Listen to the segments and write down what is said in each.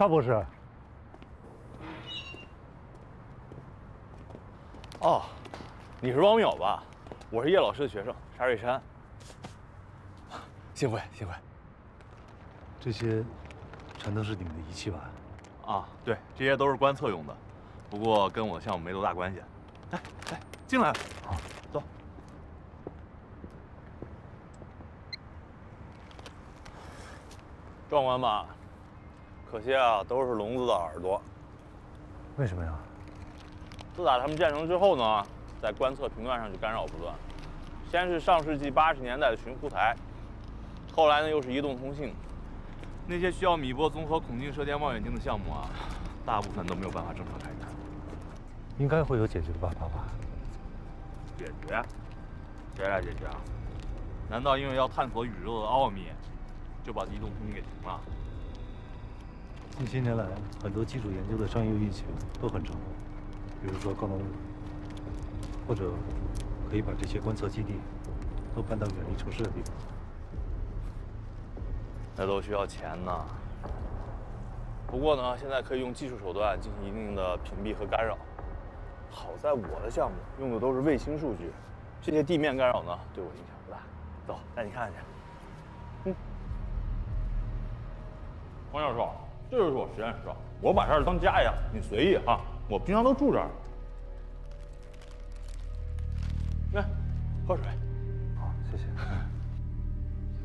赵博士。哦，你是汪淼吧？我是叶老师的学生沙瑞山。幸会，幸会。这些全都是你们的仪器吧？啊，对，这些都是观测用的，不过跟我的项目没多大关系。来，进来。好，走。壮观吧？可惜啊，都是聋子的耳朵。为什么呀？自打他们建成之后呢，在观测频段上就干扰不断。先是上世纪80年代的寻呼台，后来呢又是移动通信。那些需要米波综合孔径射电望远镜的项目啊，大部分都没有办法正常开展。应该会有解决的办法吧？解决？谁来解决啊？难道因为要探索宇宙的奥秘，就把移动通信给停了？近些年来，很多基础研究的商业运行都很成功，比如说高浓雾，或者可以把这些观测基地都搬到远离城市的地方。那都需要钱呢。不过呢，现在可以用技术手段进行一定的屏蔽和干扰。好在我的项目用的都是卫星数据，这些地面干扰呢对我影响不大。走，带你看看去。王教授，这就是我实验室，我把这儿当家一样，你随意哈。我平常都住这儿。来，喝水。好，谢谢。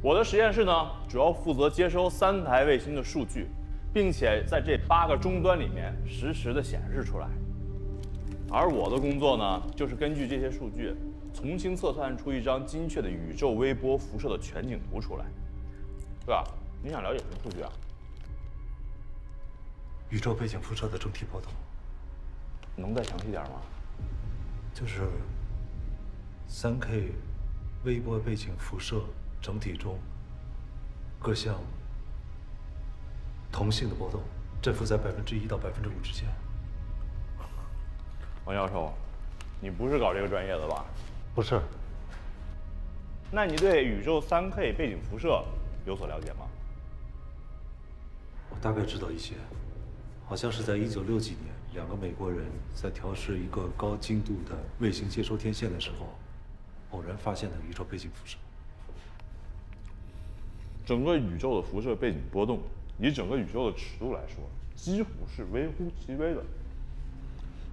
我的实验室呢，主要负责接收3台卫星的数据，并且在这8个终端里面实时的显示出来。而我的工作呢，就是根据这些数据，重新测算出一张精确的宇宙微波辐射的全景图出来。对吧？你想了解什么数据啊？宇宙背景辐射的整体波动，能再详细点吗？就是3K 微波背景辐射整体中各项同性的波动，振幅在1%到5%之间。王教授，你不是搞这个专业的吧？不是。那你对宇宙3K 背景辐射有所了解吗？我大概知道一些，好像是在1960几年，2个美国人在调试一个高精度的卫星接收天线的时候，偶然发现的宇宙背景辐射。整个宇宙的辐射背景波动，以整个宇宙的尺度来说，几乎是微乎其微的。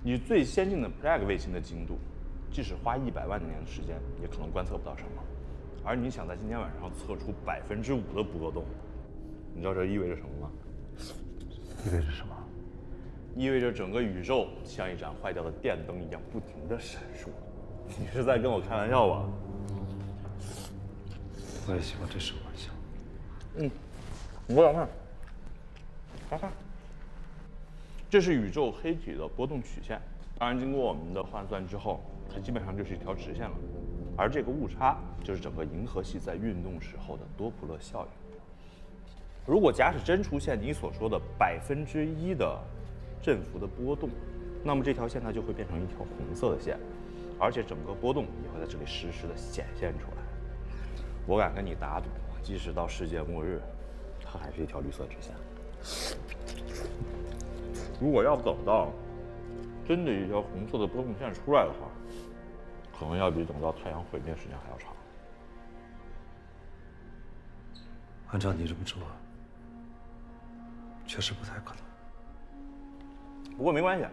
以最先进的 Planck 卫星的精度，即使花100万年的时间，也可能观测不到什么。而你想在今天晚上测出5%的波动，你知道这意味着什么吗？意味着什么？意味着整个宇宙像一盏坏掉的电灯一样不停地闪烁。你是在跟我开玩笑吧？我也希望这是个玩笑。你过来看，看。这是宇宙黑体的波动曲线，当然经过我们的换算之后，它基本上就是一条直线了。而这个误差就是整个银河系在运动时候的多普勒效应。如果假使真出现你所说的1%的振幅的波动，那么这条线它就会变成一条红色的线，而且整个波动也会在这里实时的显现出来。我敢跟你打赌，即使到世界末日，它还是一条绿色直线。如果要等到真的一条红色的波动线出来的话，可能要比等到太阳毁灭时间还要长。按照你这么说，确实不太可能。不过没关系，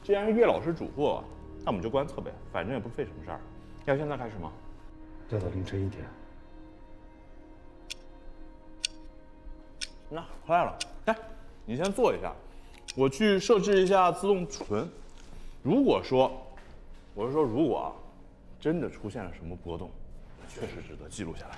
既然是叶老师嘱咐，那我们就观测呗，反正也不费什么事儿。要现在开始吗？要到凌晨1点。那快了，来，你先坐一下，我去设置一下自动储存。如果说，我是说如果啊，真的出现了什么波动，确实值得记录下来。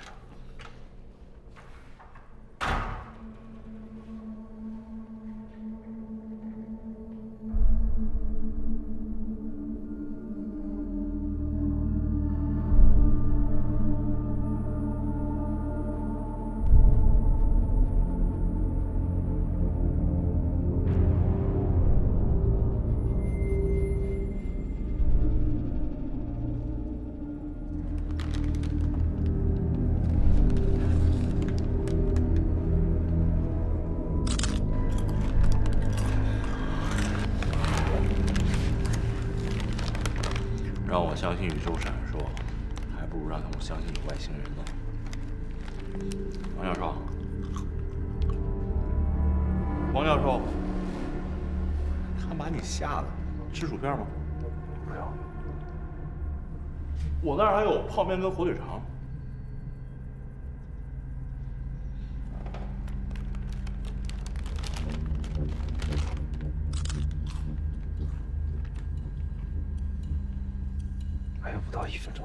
让我相信宇宙闪烁，还不如让他们相信有外星人呢。王教授，王教授，他把你吓的，吃薯片吗？不要。我那儿还有泡面跟火腿肠。还有不到1分钟。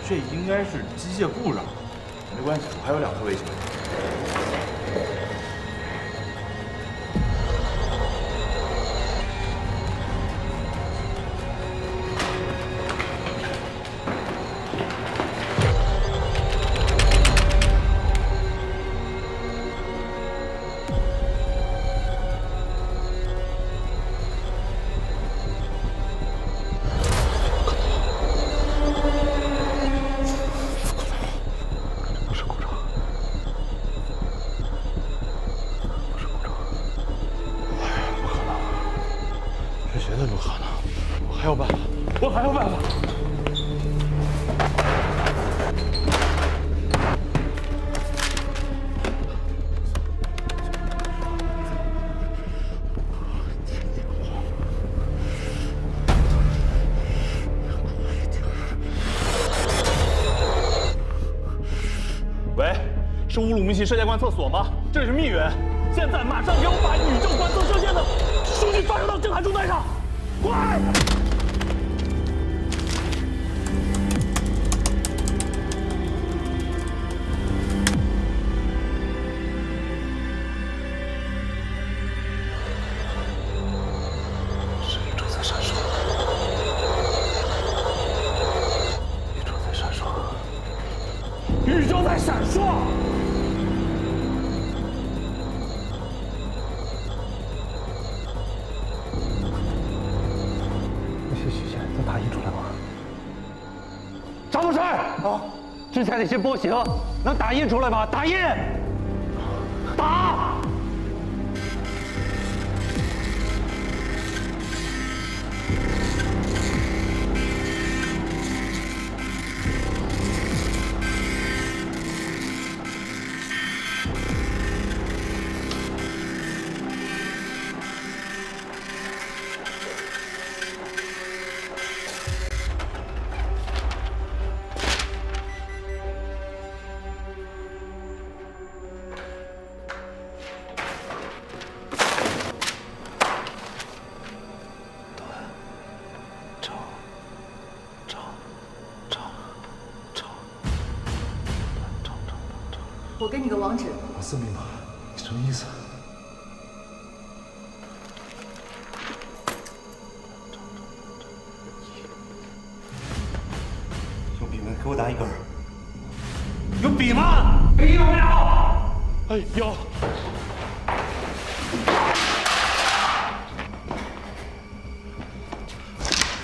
这应该是机械故障，没关系，我还有2颗卫星。还有办法，我还有办法。喂，是乌鲁木齐射箭观测所吗？这里是密云，现在马上给我把宇宙观测射线的数据发射到震撼终端上，快！宇宙在闪烁。那些曲线能打印出来吗？张博士啊，之前那些波形能打印出来吗？打印，打。我给你个网址。我4密码，你什么意思？有笔没？给我打一根。有笔吗？笔有没有？哎，有。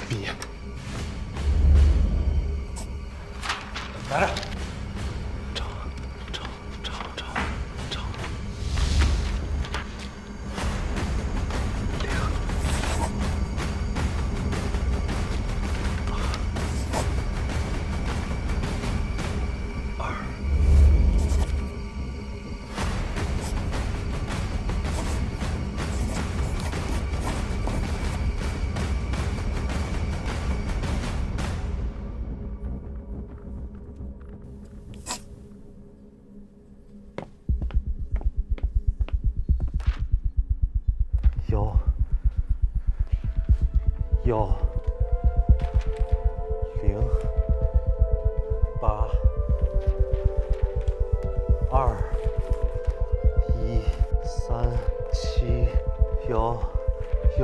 笔。拿着。1、0、8、2、1、3、7、1、0、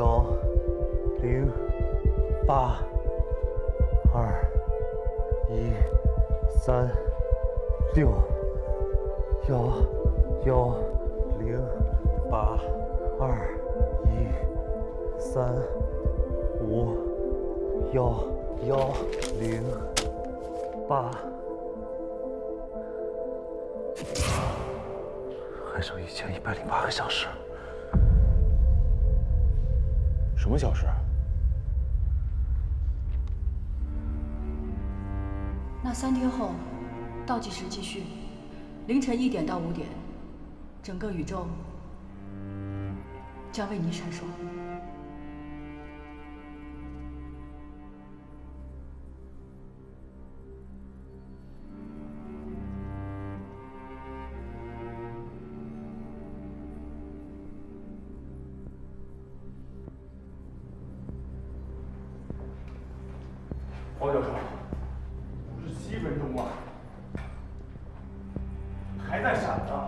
8、2、1、3、6、1、0、8、2、1、3、5、1、0、8，还剩1108个小时。什么小时？那3天后，倒计时继续，凌晨1点到5点，整个宇宙将为你闪烁。黄教授，57分钟了，还在闪呢。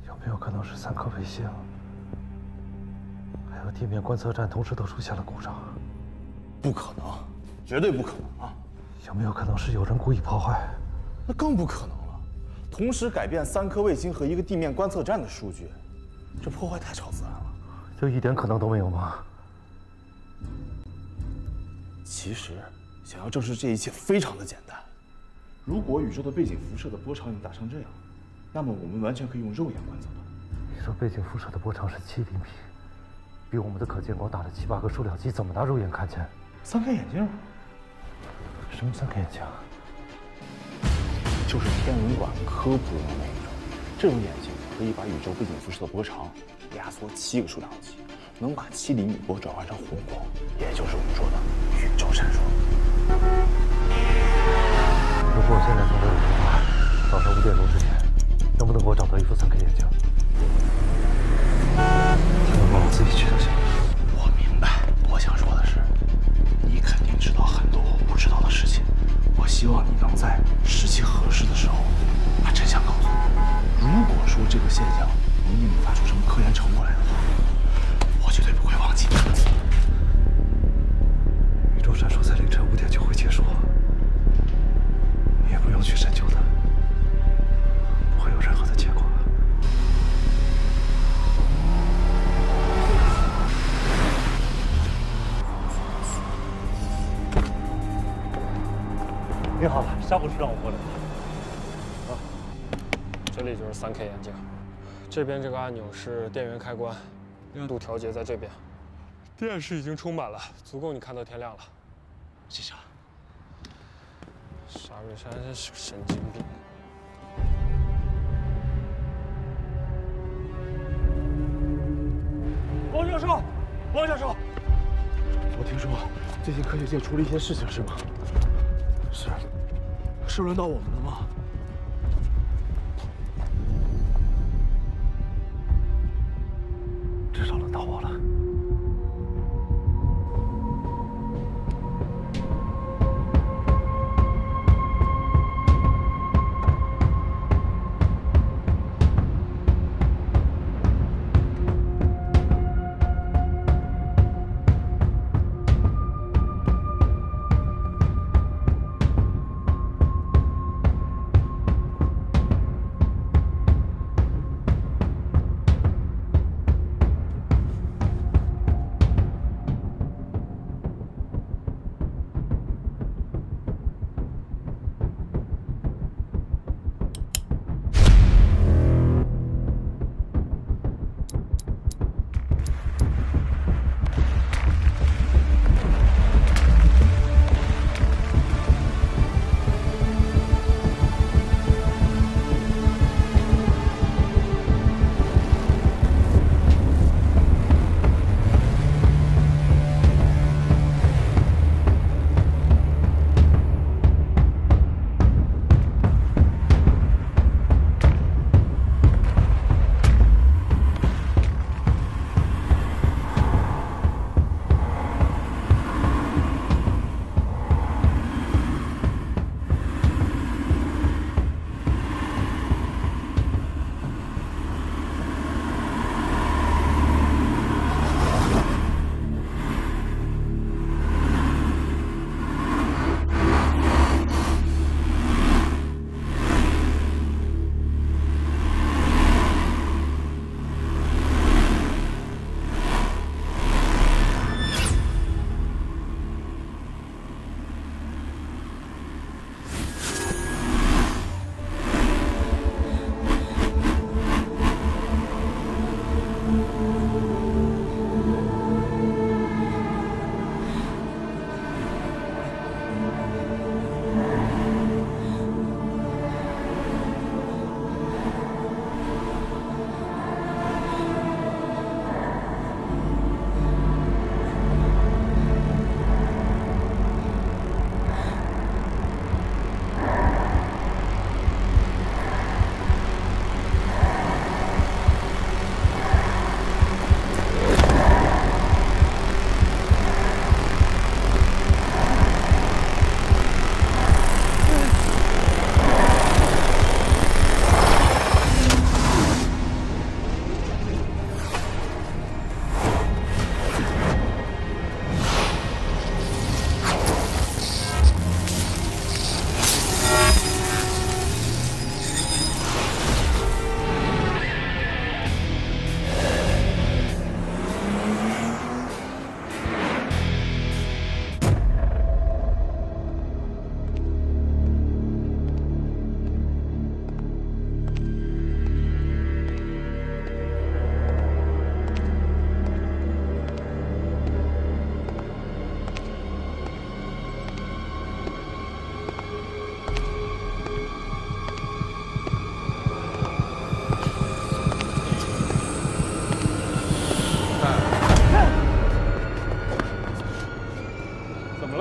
有没有可能是3颗卫星，还有地面观测站同时都出现了故障？不可能，绝对不可能啊！有没有可能是有人故意破坏？那更不可能了。同时改变3颗卫星和1个地面观测站的数据，这破坏太超自然了。就一点可能都没有吗？其实，想要证实这一切非常的简单。如果宇宙的背景辐射的波长已经达成这样，那么我们完全可以用肉眼观测到。你说背景辐射的波长是7厘米，比我们的可见光大了7、8个数量级，怎么拿肉眼看见？3颗眼镜？什么3颗眼镜？就是天文馆科普用的那一种。这种眼镜可以把宇宙背景辐射的波长压缩7个数量级，能把7厘米波转换成红光，也就是我们说的宇宙闪烁。如果我现在从这里出发，早上5点钟之前，能不能给我找到一副3颗眼镜？天文馆我自己去就行。我明白，我想说的是，你肯定知道很多我不知道的事情。我希望你能在时机合适的时候把真相告诉我。如果说这个现象能引发出什么科研成果来的话，我绝对不会忘记。宇宙闪烁在凌晨5点就会结束，你也不用去深究它，不会有任何的结果。你好，沙博士让我过来。这里就是3K 眼镜，这边这个按钮是电源开关，亮度调节在这边。电池已经充满了，足够你看到天亮了。谢谢了。沙瑞山真是个神经病。王教授，王教授，我听说最近科学界出了一些事情，是吗？是轮到我们了吗？至少轮到我了。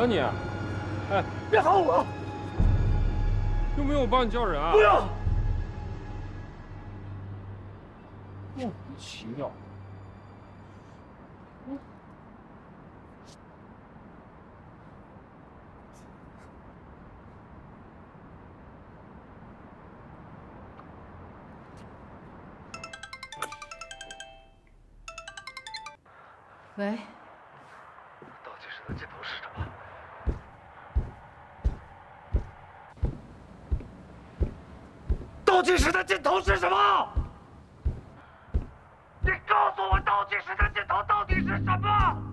你？哎，别喊我！用不用我帮你叫人啊？不用。莫名其妙。喂，倒计时的尽头是什么？倒计时的尽头是什么？你告诉我，倒计时的尽头到底是什么？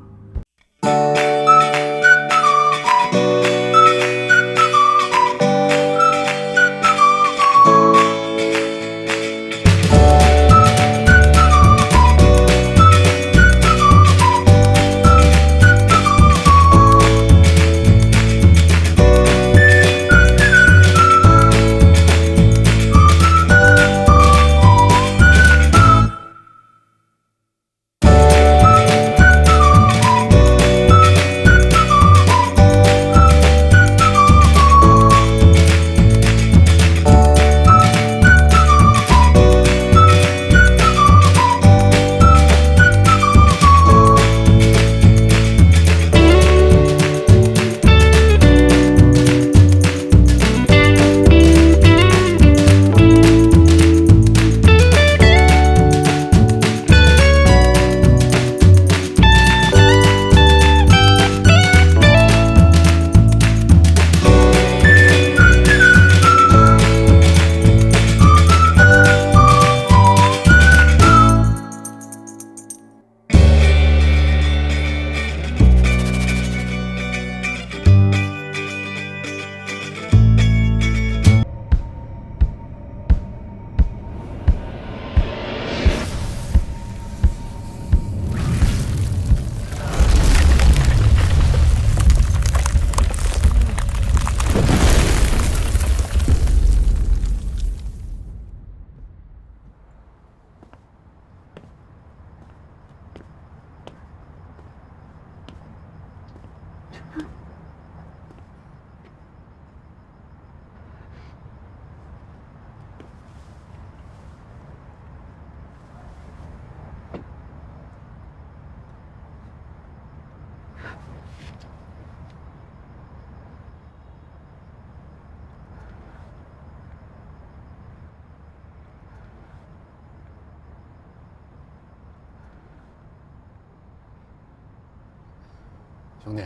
兄弟，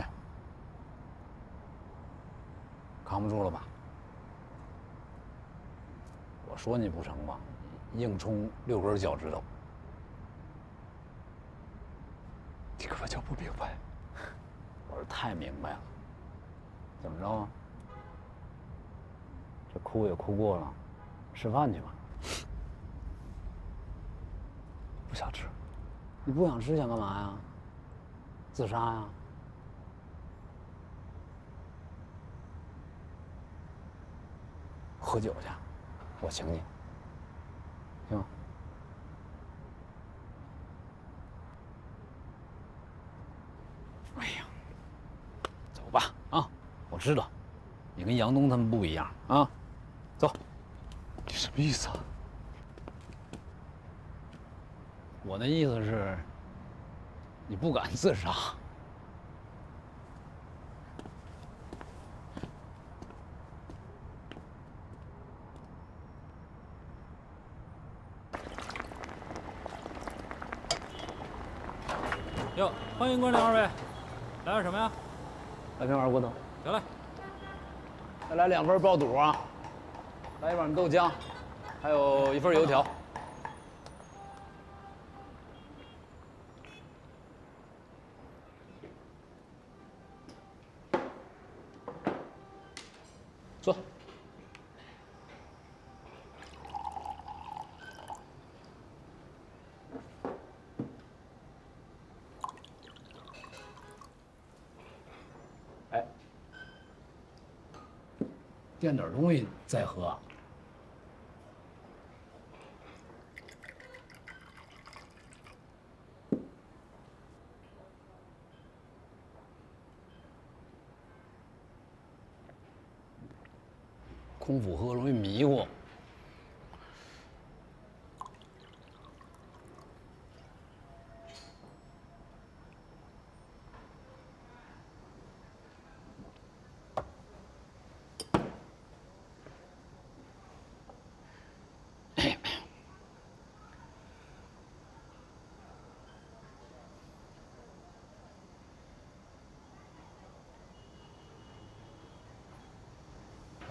扛不住了吧？我说你不成吗？硬冲6根脚趾头，你根本就不明白。我是太明白了。怎么着？这哭也哭过了，吃饭去吧。不想吃。你不想吃想干嘛呀？自杀呀？喝酒去，我请你，行吗？哎呀，走吧啊！我知道，你跟杨东他们不一样啊，走。你什么意思啊？我的意思是，你不敢自杀。哟，欢迎光临二位，来点什么呀？来瓶二锅头。得嘞。再来2份爆肚啊，来1碗豆浆，还有1份油条。坐。哎，垫点东西再喝。空腹喝容易迷糊。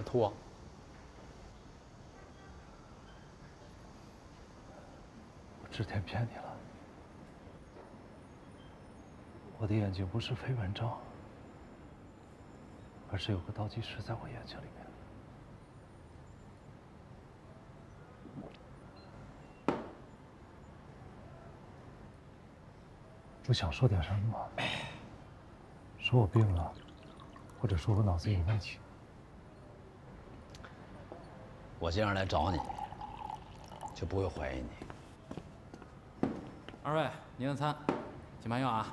吐啊！我之前骗你了，我的眼睛不是飞蚊症，而是有个倒计时在我眼睛里面。不想说点什么吗？说我病了，或者说我脑子有问题。我这样来找你，就不会怀疑你。二位，您的餐，请慢用啊。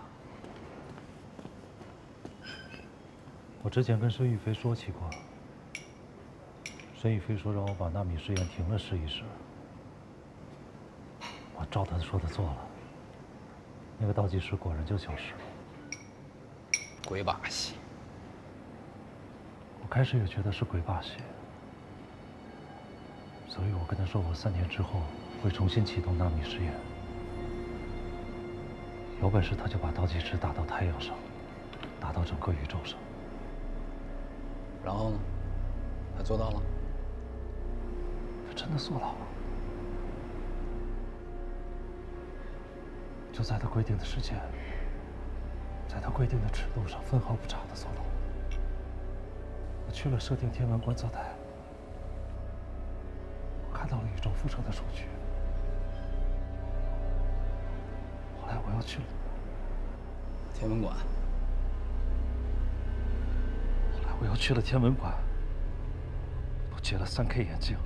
我之前跟申玉飞说起过，申玉飞说让我把纳米试验停了试一试。我照他说的做了，那个倒计时果然就消失了。鬼把戏！我开始也觉得是鬼把戏。所以我跟他说，我3年之后会重新启动纳米试验。有本事他就把倒计时打到太阳上，打到整个宇宙上。然后呢？他做到了？他真的做到了。就在他规定的时间，在他规定的尺度上，分毫不差的做到了。我去了设定天文观测台。看到了宇宙辐射的数据，后来我又去了天文馆，后来我又去了天文馆，我接了3K 眼镜，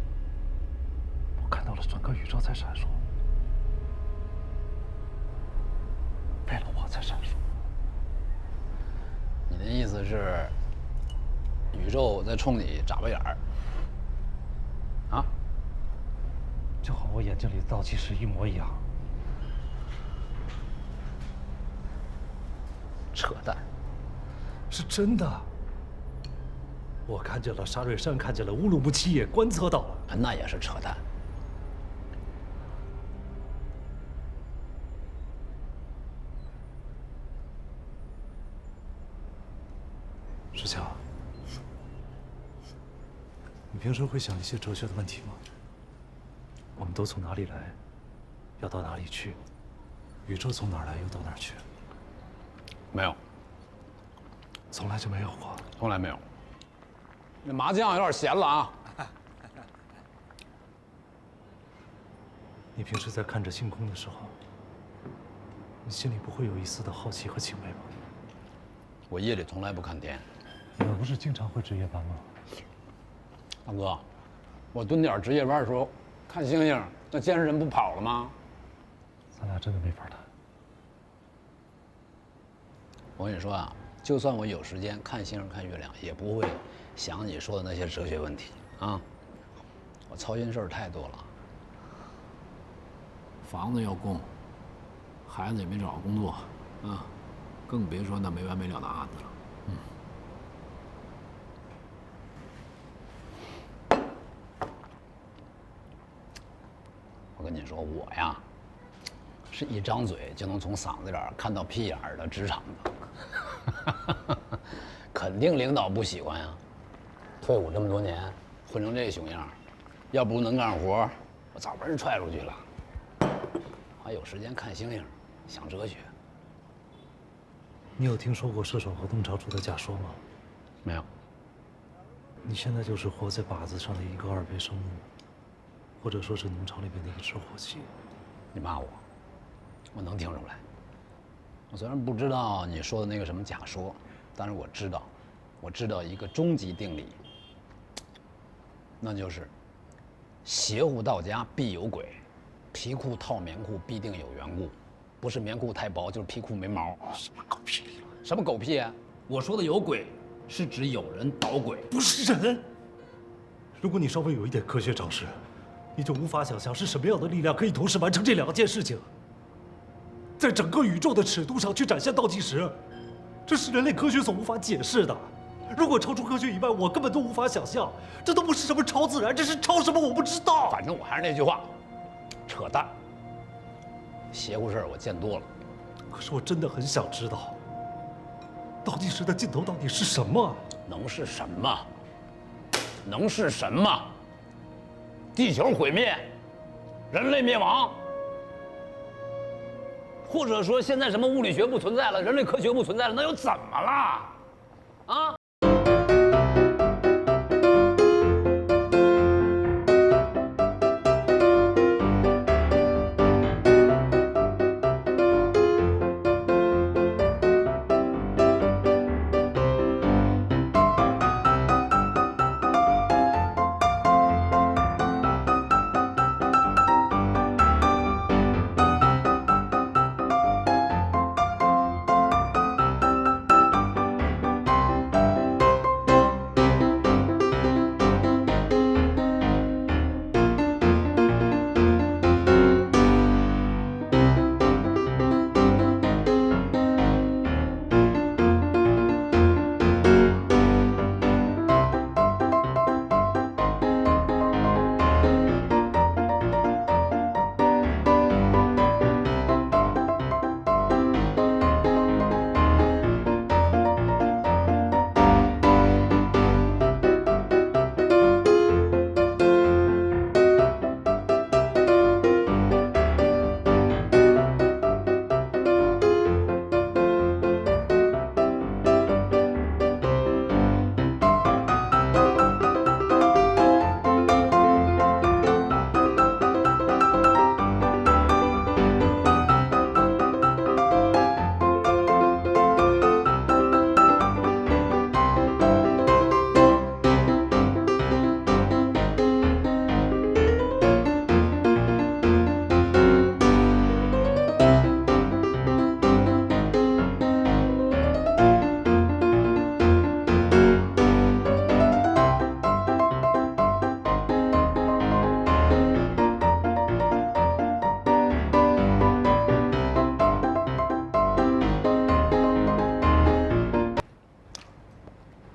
我看到了整个宇宙在闪烁，为了我在闪烁。你的意思是，宇宙在冲你眨巴眼儿？啊？就和我眼睛里的倒计时一模一样。扯淡！是真的。我看见了沙瑞山，看见了乌鲁木齐，也观测到了。那也是扯淡。石强，你平时会想一些哲学的问题吗？我们都从哪里来，要到哪里去？宇宙从哪儿来，又到哪儿去？没有，从来就没有过。从来没有。那麻酱有点咸了啊！你平时在看着星空的时候，你心里不会有一丝的好奇和敬畏吗？我夜里从来不看天。你们不是经常会值夜班吗？大哥，我蹲点值夜班的时候看星星，那监视人不跑了吗？咱俩真的没法谈。我跟你说啊，就算我有时间看星星看月亮，也不会想你说的那些哲学问题啊。我操心事儿太多了，房子要供，孩子也没找着工作啊，更别说那没完没了的案子了。我跟你说，我呀，是一张嘴就能从嗓子眼儿看到屁眼儿的职场的，肯定领导不喜欢呀。退伍这么多年，混成这熊样，要不能干活，我早被人踹出去了。还有时间看星星，想哲学。你有听说过射手和洞察主的假说吗？没有。你现在就是活在靶子上的一个2倍生物，或者说是农场里面的一只火鸡。你骂我，我能听出来。我虽然不知道你说的那个什么假说，但是我知道一个终极定理，那就是邪乎到家必有鬼，皮裤套棉裤必定有缘故，不是棉裤太薄，就是皮裤没毛。什么狗屁理论？什么狗屁啊！我说的有鬼，是指有人捣鬼，不是人。如果你稍微有一点科学常识，你就无法想象是什么样的力量可以同时完成这2件事情。在整个宇宙的尺度上去展现倒计时，这是人类科学所无法解释的。如果超出科学以外，我根本都无法想象。这都不是什么超自然，这是超什么我不知道。反正我还是那句话，扯淡。邪乎事儿我见多了。可是我真的很想知道，倒计时的尽头到底是什么？能是什么？能是什么？地球毁灭，人类灭亡，或者说现在什么物理学不存在了，人类科学不存在了，那又怎么了？啊？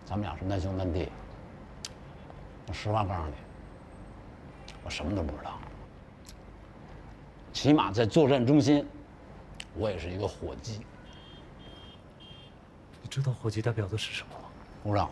咱们俩是难兄难弟。我实话告诉你，我什么都不知道。起码在作战中心，我也是一个伙计。你知道伙计代表的是什么吗？不知道。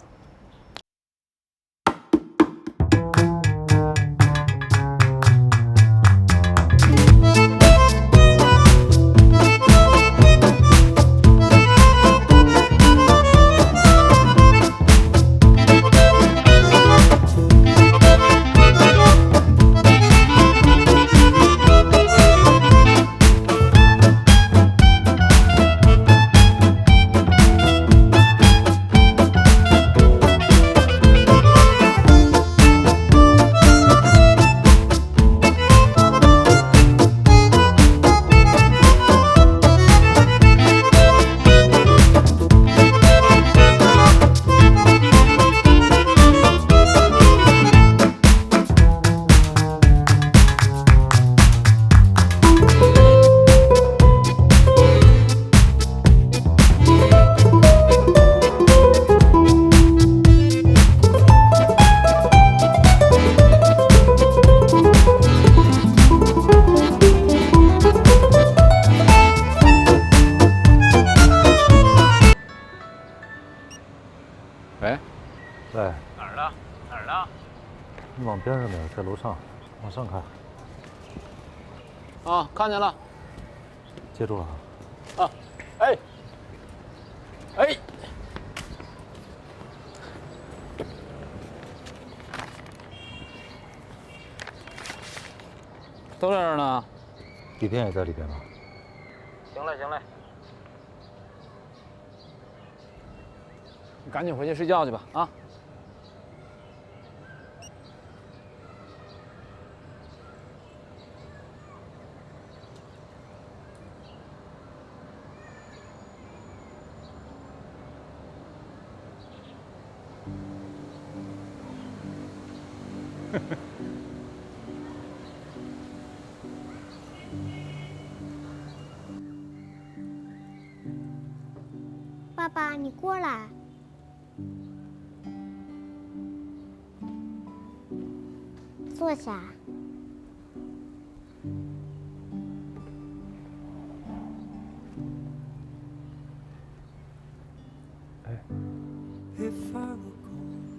喂，喂，哪儿的？哪儿的？你往边上点，在楼上，往上看。啊，看见了。接住了。啊，哎，哎，都在这儿呢。底片也在里边吗？行嘞，行嘞。你赶紧回去睡觉去吧，啊！爸爸，你过来。坐下。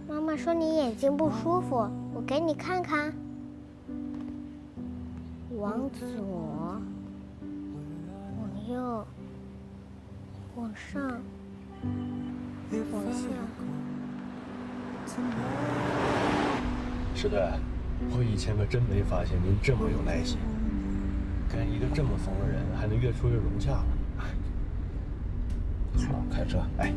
妈妈说你眼睛不舒服，我给你看看。往左，往右，往上，往下。石队，我以前可真没发现您这么有耐心，跟一个这么疯的人还能越处越融洽呢。好，开车。哎，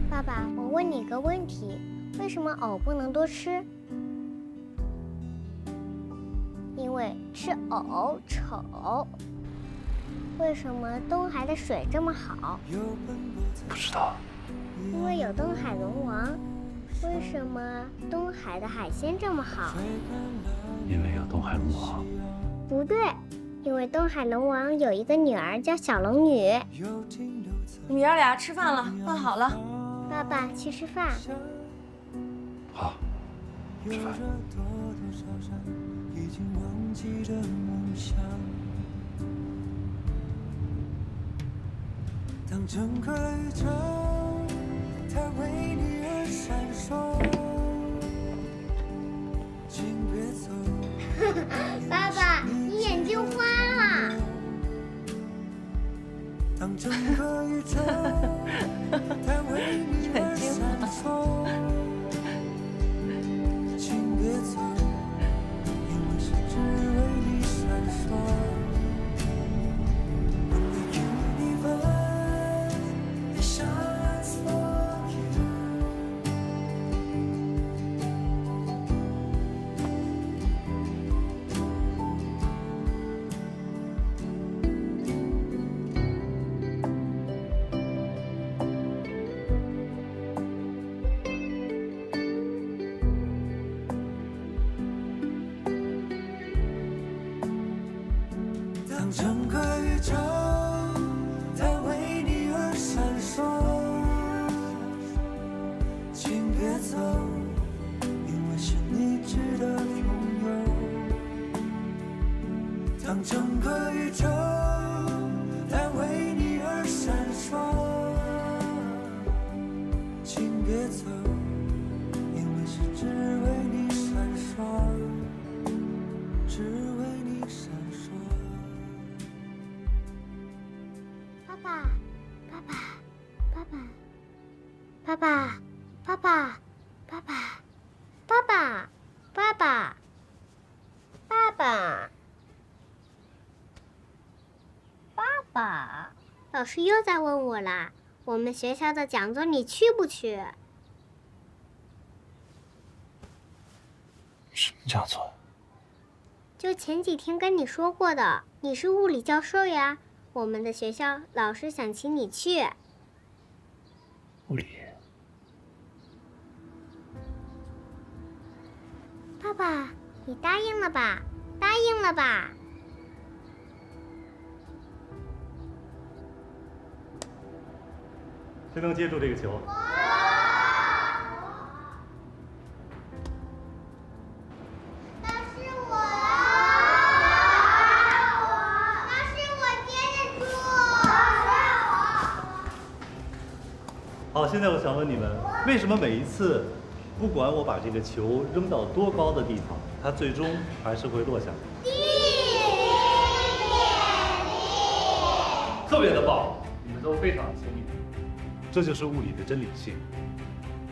爸爸，我问你个问题，为什么藕不能多吃？因为吃藕丑。为什么东海的水这么好？不知道。因为有东海龙王。为什么东海的海鲜这么好？因为有东海龙王。不对，因为东海龙王有一个女儿叫小龙女。你们爷俩吃饭了，饭好了。爸爸去吃饭。好，吃饭。当整个宇宙它为你而闪烁，请别走。爸爸，你眼睛花了。当整个宇宙它为你而闪烁，请别走，因为是只为你闪烁。当整个宇宙它为你而闪烁，请别走，因为是你值得拥有。当整个宇宙它为你而闪烁，请别走，因为是只为你闪烁，只为你闪烁。爸爸，爸爸，爸爸，爸爸，爸爸，爸爸，爸爸，爸爸，爸爸，爸爸。老师又在问我啦，我们学校的讲座你去不去？什么讲座？就前几天跟你说过的，你是物理教授呀。我们的学校老师想请你去。物理。爸爸，你答应了吧？答应了吧？谁能接住这个球？好，现在我想问你们，为什么每一次，不管我把这个球扔到多高的地方，它最终还是会落下来？特别的棒，你们都非常聪明。这就是物理的真理性，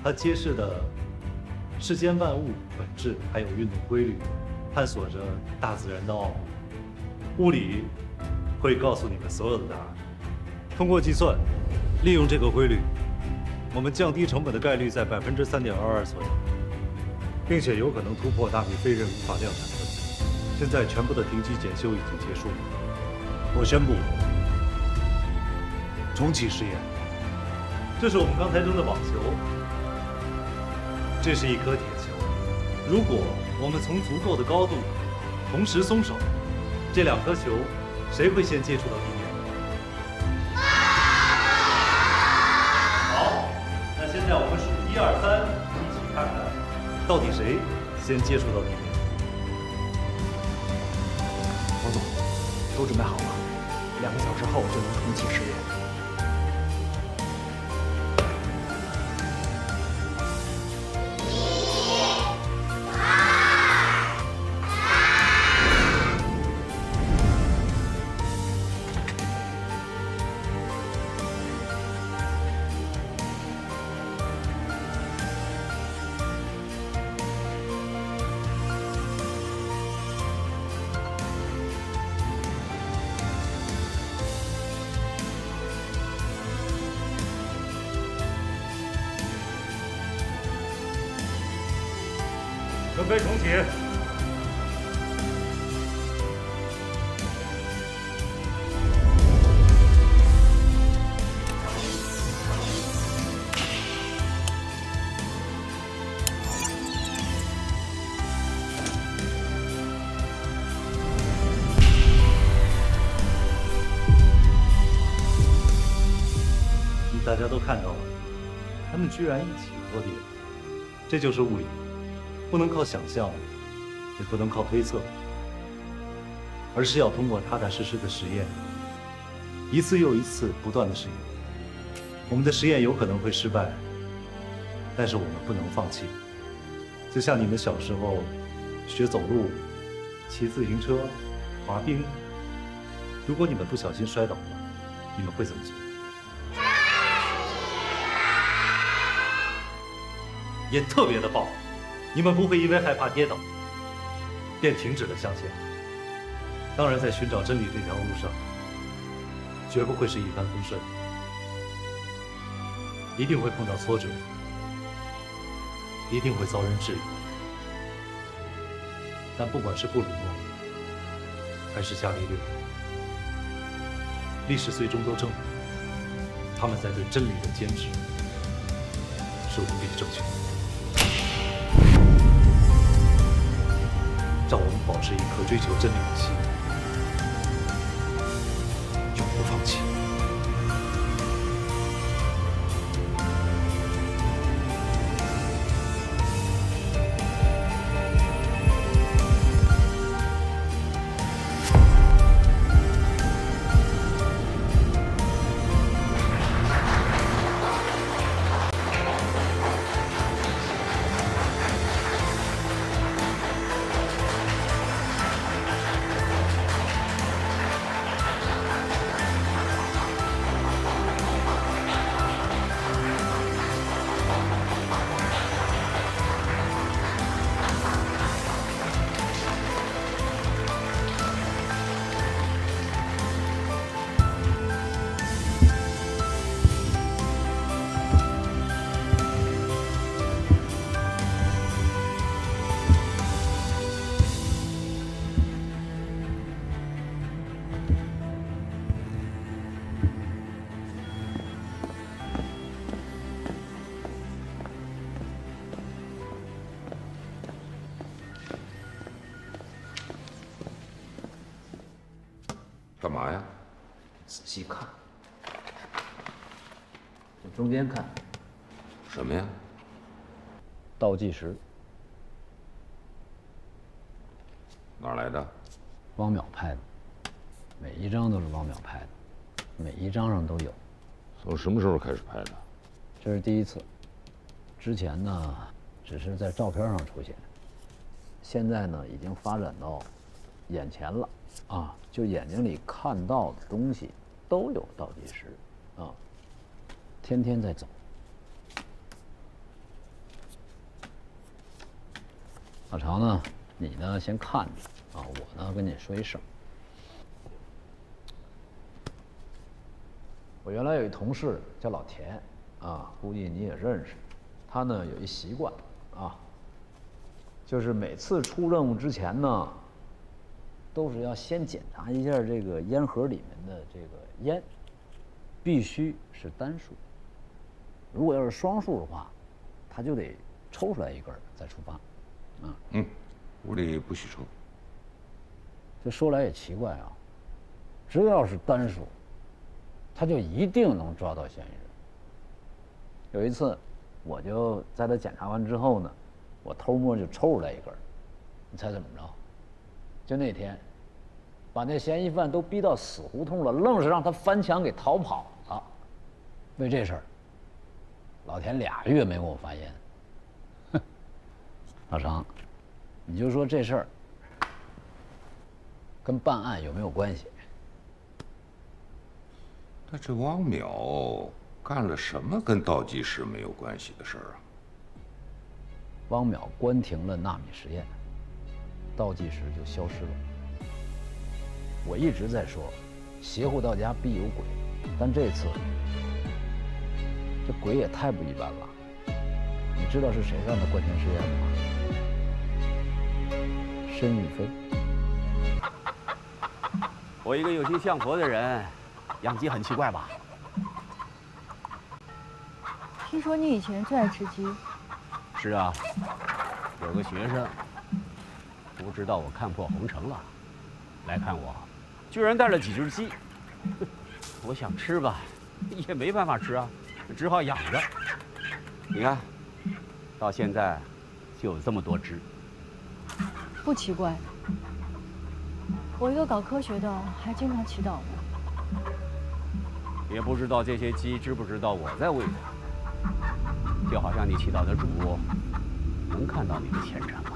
它揭示的世间万物本质还有运动规律，探索着大自然的奥秘。物理会告诉你们所有的答案。通过计算，利用这个规律，我们降低成本的概率在3.22%左右，并且有可能突破纳米非人无法量产分子。现在全部的停机检修已经结束了，我宣布重启实验。这是我们刚才扔的网球，这是一颗铁球，如果我们从足够的高度同时松手，这2颗球谁会先接触到地面？好，那现在我们数1、2、3，一起看看，到底谁先接触到地面？王总，都准备好了，2个小时后就能重启实验。 准备重启。大家都看到了，他们居然一起脱跌，这就是物理。 不能靠想象，也不能靠推测，而是要通过踏踏实实的实验，一次又一次不断的实验。我们的实验有可能会失败，但是我们不能放弃。就像你们小时候学走路、骑自行车、滑冰，如果你们不小心摔倒了，你们会怎么做？也特别的棒。 你们不会因为害怕跌倒，便停止了向前。当然，在寻找真理这条路上，绝不会是一帆风顺，一定会碰到挫折，一定会遭人质疑。但不管是布鲁诺，还是伽利略，历史最终都证明，他们在对真理的坚持是无比正确的。 让我们保持一颗追求真理的心，永不放弃。干嘛呀？仔细看，从中间看，什么呀？倒计时。哪儿来的？汪淼拍的，每一张都是汪淼拍的，每一张上都有。从什么时候开始拍的？这是第一次，之前呢只是在照片上出现，现在呢已经发展到眼前了啊！就眼睛里看到的东西都有倒计时啊，天天在走。老常呢，你呢先看着啊，我呢跟你说一声。我原来有一同事叫老田，啊，估计你也认识。他呢有一习惯啊，就是每次出任务之前呢，都是要先检查一下这个烟盒里面的这个烟，必须是单数。如果要是双数的话，他就得抽出来一根再出发。屋里不许抽。这说来也奇怪啊，只要是单数，他就一定能抓到嫌疑人。有一次，我就在他检查完之后呢，我偷摸就抽出来一根，你猜怎么着？就那天，把那嫌疑犯都逼到死胡同了，愣是让他翻墙给逃跑了。为这事儿，老田2月没给我发烟。哼，老常，你就说这事儿跟办案有没有关系？那这汪淼干了什么跟倒计时没有关系的事儿啊？汪淼关停了纳米实验，倒计时就消失了。我一直在说，邪乎到家必有鬼，但这次这鬼也太不一般了。你知道是谁让他关停实验的吗？申玉飞。我一个有心向佛的人，养鸡很奇怪吧？听说你以前最爱吃鸡。是啊，有个学生不知道我看破红尘了，来看我，居然带了几只鸡。我想吃吧，也没办法吃啊，只好养着。你看，到现在就有这么多只。不奇怪，我一个搞科学的还经常祈祷呢。也不知道这些鸡知不知道我在喂它，就好像你祈祷的主能看到你的虔诚吧？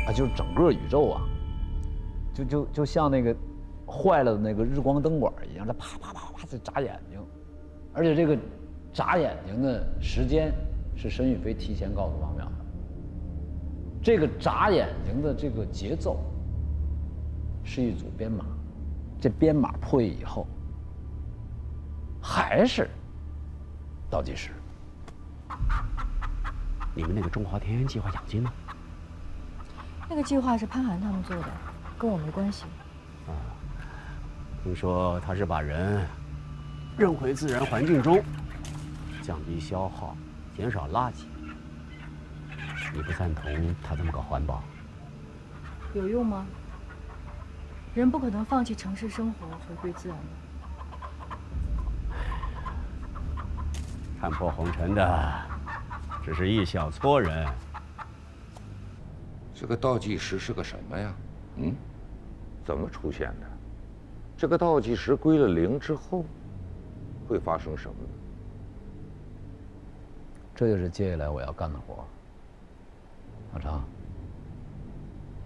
啊，就是整个宇宙啊，就像那个坏了的那个日光灯管一样，它啪啪啪啪在眨眼睛，而且这个眨眼睛的时间是申玉飞提前告诉王淼的。这个眨眼睛的这个节奏是一组编码，这编码破译以后还是倒计时。你们那个中华田园计划养鸡呢？那个计划是潘寒他们做的，跟我没关系。啊，听说他是把人扔回自然环境中，降低消耗，减少垃圾。你不赞同他这么搞环保？有用吗？人不可能放弃城市生活，回归自然的。看破红尘的只是一小撮人。这个倒计时是个什么呀？怎么出现的？这个倒计时归了0之后，会发生什么呢？这就是接下来我要干的活。老常，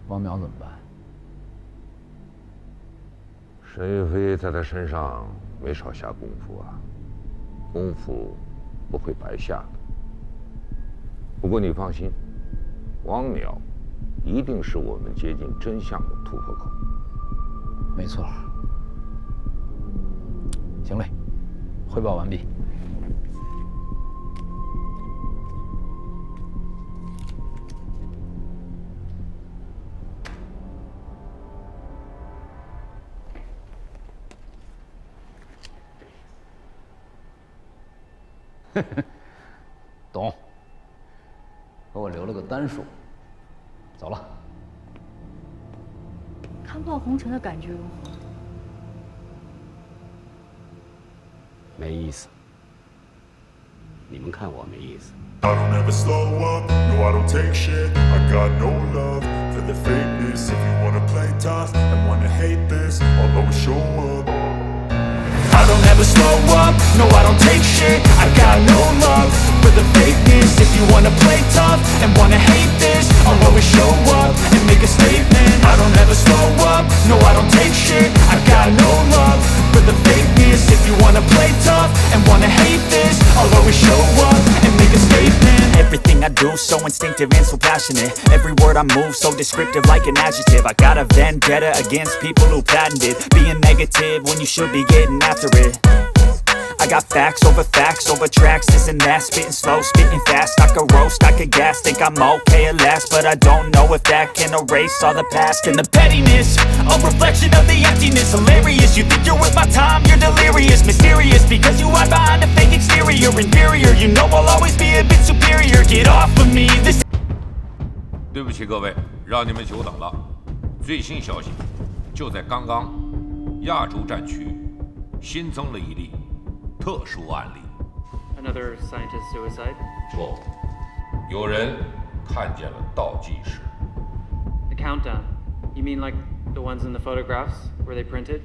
汪淼怎么办？申玉飞在他身上没少下功夫啊，功夫不会白下的。不过你放心，汪淼一定是我们接近真相的突破口。没错。行嘞，汇报完毕。懂，给我留了个单数。走了。看破红尘的感觉如何？没意思。你们看我没意思。 I don't ever slow up, no I don't take shit. I got no love for the fakeness. If you wanna play tough and wanna hate this, I'll always show up. I don't ever slow up, no I don't take shit. I got no love for the fakeness. If you wanna play tough and wanna hate this, I'll always show up and make a statement. I don't ever slow up, no I don't take shit. I got no love for the fakeness. If you wanna play tough and wanna hate this, I'll always show up and make a statement. Everything I do so instinctive and so passionate. Every word I move so descriptive like an adjective. I got a vendetta against people who patented being negative when you should be getting after it. I got facts over tracks, this and that. Spitting slow, spitting fast. I could roast, I could gas. Think I'm okay at last, but I don't know if that can erase all the past. And the pettiness, a reflection of the emptiness. Hilarious, you think you're worth my time, you're delirious. Mysterious, because you hide behind a fake exterior. warrior, inferior. You know I'll always be a bit superior. Get off of me. This. 对不起各位，让你们久等了。最新消息，就在刚刚，亚洲战区新增了一例特殊案例。Another scientist suicide? 不，有人看见了倒计时。The countdown. You mean like the ones in the photographs? Were they printed?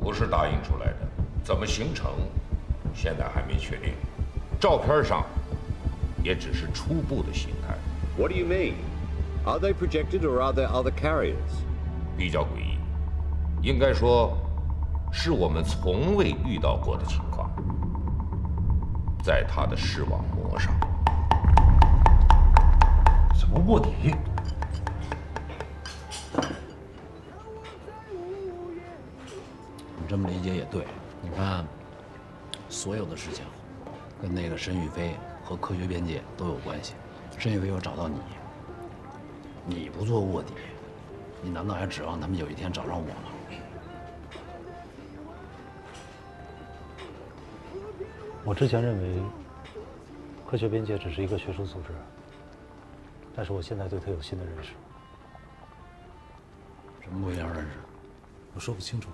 不是打印出来的，怎么形成，现在还没确定。照片上也只是初步的形态。What do you mean? Are they projected or are there other carriers? 比较诡异，应该说是我们从未遇到过的情况。在他的视网膜上，什么卧底？你这么理解也对。你看，所有的事情跟那个申玉飞和科学边界都有关系。申玉飞要找到你，你不做卧底，你难道还指望他们有一天找上我吗？我之前认为科学边界只是一个学术组织，但是我现在对它有新的认识。什么不一样认识？我说不清楚。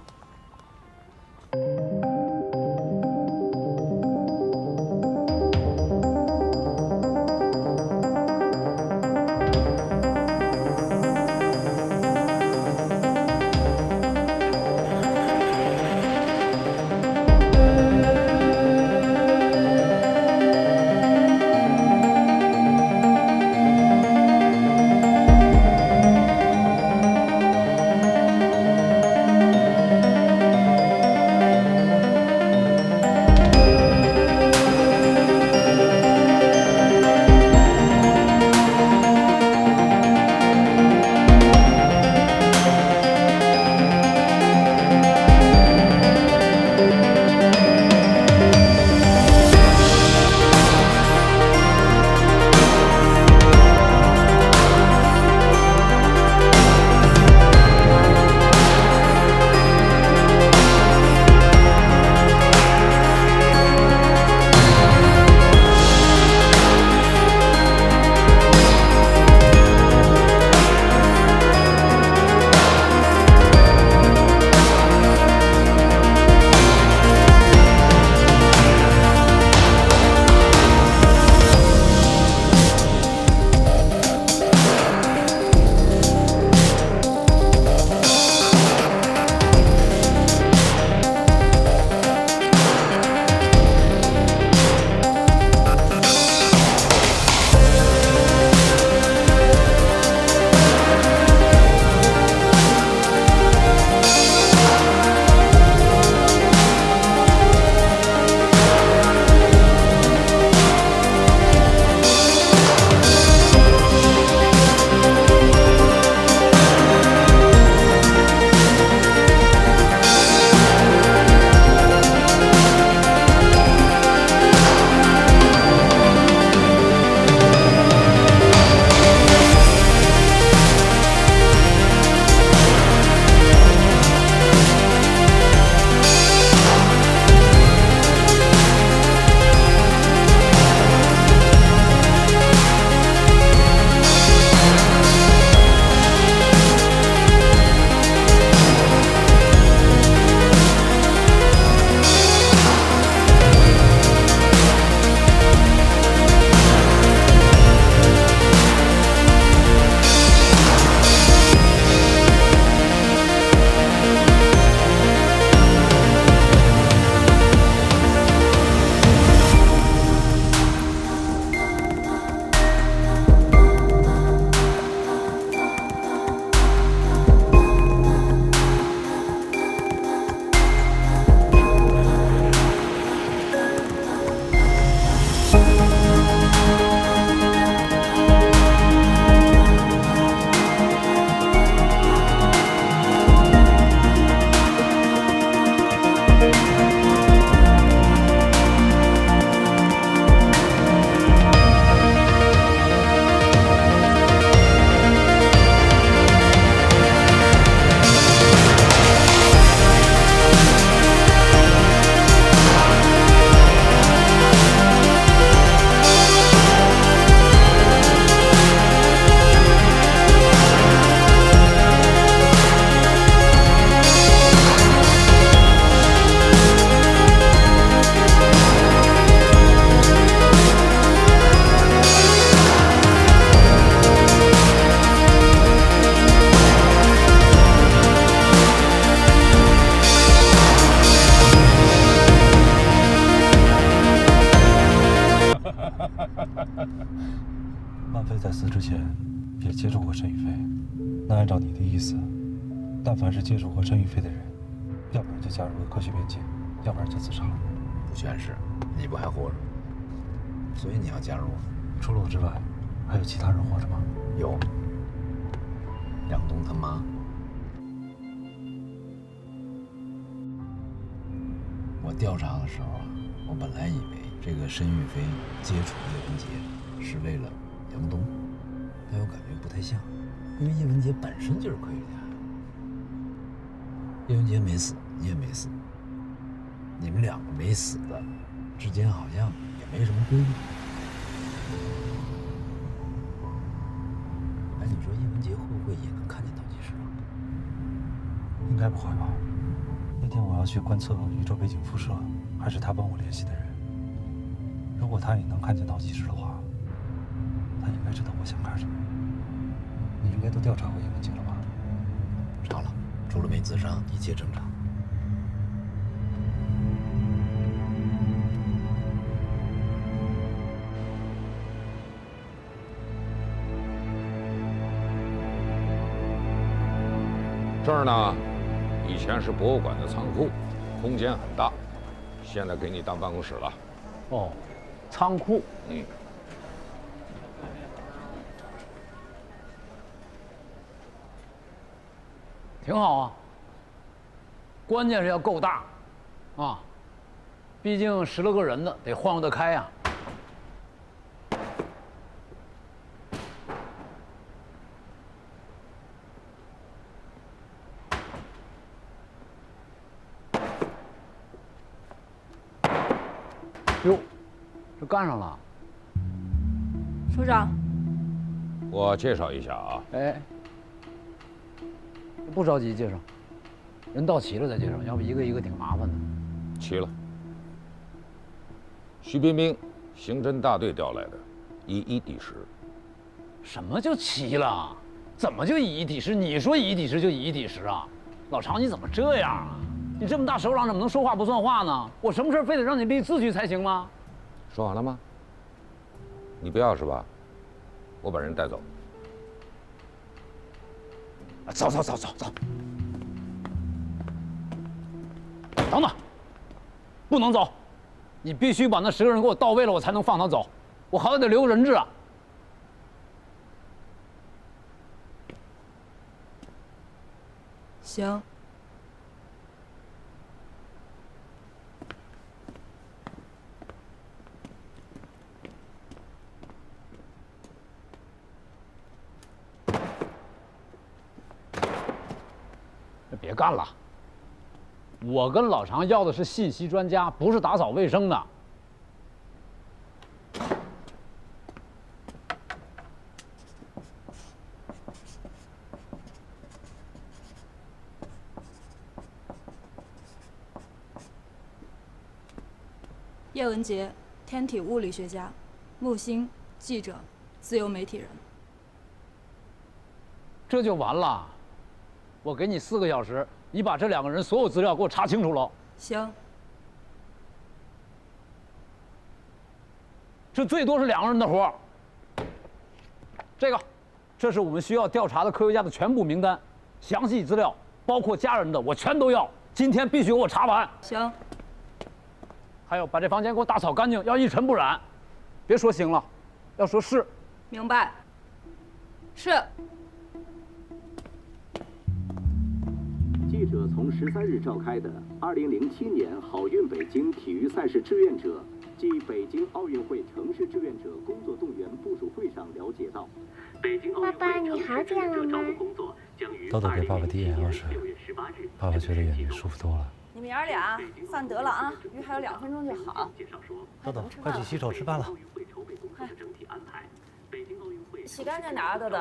曼飞在死之前也接触过陈宇飞。那按照你的意思，但凡是接触过陈宇飞的人，要不然就加入了科学边界，要不然就自杀了。不全是，你不还活着？所以你要加入。除了我之外，还有其他人活着吗？有。梁东他妈。我调查的时候啊，我本来以为这个申玉飞接触叶文洁是为了梁东，但我感觉不太像，因为叶文洁本身就是科学家。叶文洁没死，你也没死，你们两个没死的之间好像也没什么规律。哎，你说叶文洁会不会也能看见倒计时啊？应该不会吧？那天我要去观测宇宙背景辐射，还是他帮我联系的人。如果他也能看见倒计时的话，他应该知道我想干什么。你应该都调查过叶文洁了吧？查了，除了没自杀，一切正常。这儿呢，以前是博物馆的仓库，空间很大，现在给你当办公室了。哦，仓库。嗯。挺好啊。关键是要够大，啊，毕竟10来个人呢，得晃悠得开呀。哟，这干上了。首长，我介绍一下啊。哎，不着急介绍，人到齐了再介绍，要不一个一个挺麻烦的。齐了。徐彬彬，刑侦大队调来的，以一抵10。什么就齐了？怎么就以一抵10？你说以一抵10就以一抵10啊？老常你怎么这样啊？你这么大首长怎么能说话不算话呢？我什么事非得让你立字据才行吗？说完了吗？你不要是吧？我把人带走。走。等等，不能走，你必须把那10个人给我到位了，我才能放他走。我好歹得留个人质啊。行。别干了！我跟老常要的是信息专家，不是打扫卫生的。叶文洁，天体物理学家，木星记者，自由媒体人。这就完了？我给你4个小时，你把这2个人所有资料给我查清楚了。行。这最多是2个人的活儿。这是我们需要调查的科学家的全部名单，详细资料，包括家人的，我全都要。今天必须给我查完。行。还有，把这房间给我打扫干净，要一尘不染。别说行了，要说是。明白。是。记者从13日召开的2007年好运北京体育赛事志愿者暨北京奥运会城市志愿者工作动员部署会上了解到，北京奥运会城市志愿者招募工作将于豆豆给爸爸滴眼药水，爸爸觉得眼睛舒服多了。你们爷俩饭得了啊，鱼还有2分钟就好。豆豆，快去洗手吃饭了。洗干净点啊，豆豆。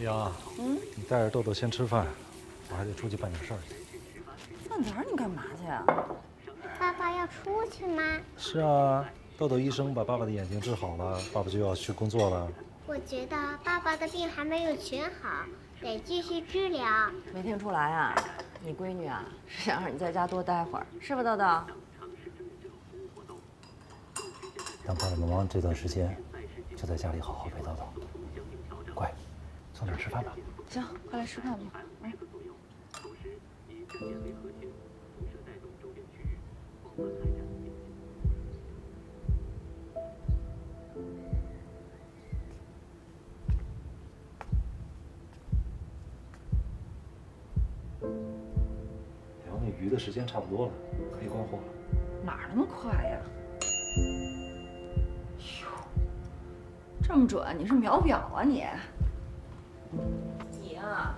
杨，你带着豆豆先吃饭，我还得出去办点事儿去。饭点你干嘛去啊？爸爸要出去吗？是啊，豆豆医生把爸爸的眼睛治好了，爸爸就要去工作了。我觉得爸爸的病还没有全好，得继续治疗。没听出来啊？你闺女啊是想让你在家多待会儿，是吧，豆豆？让爸爸妈妈这段时间就在家里好好陪叨叨。乖，送点吃饭吧。行，快来吃饭吧。聊那鱼的时间差不多了，可以关火了。哪儿那么快呀？哟，这么准？你是秒表啊你？你啊，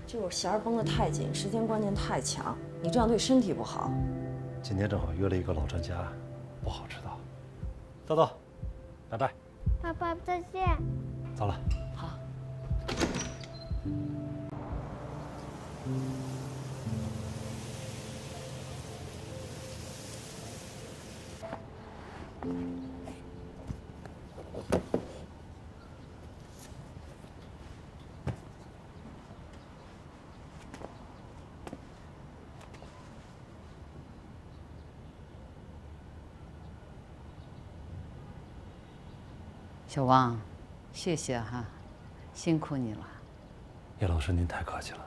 就是弦儿绷得太紧，时间观念太强，你这样对身体不好。今天正好约了一个老专家，不好迟到。叨叨，拜拜。爸爸再见。走了。好。小王，谢谢哈，辛苦你了。叶老师，您太客气了。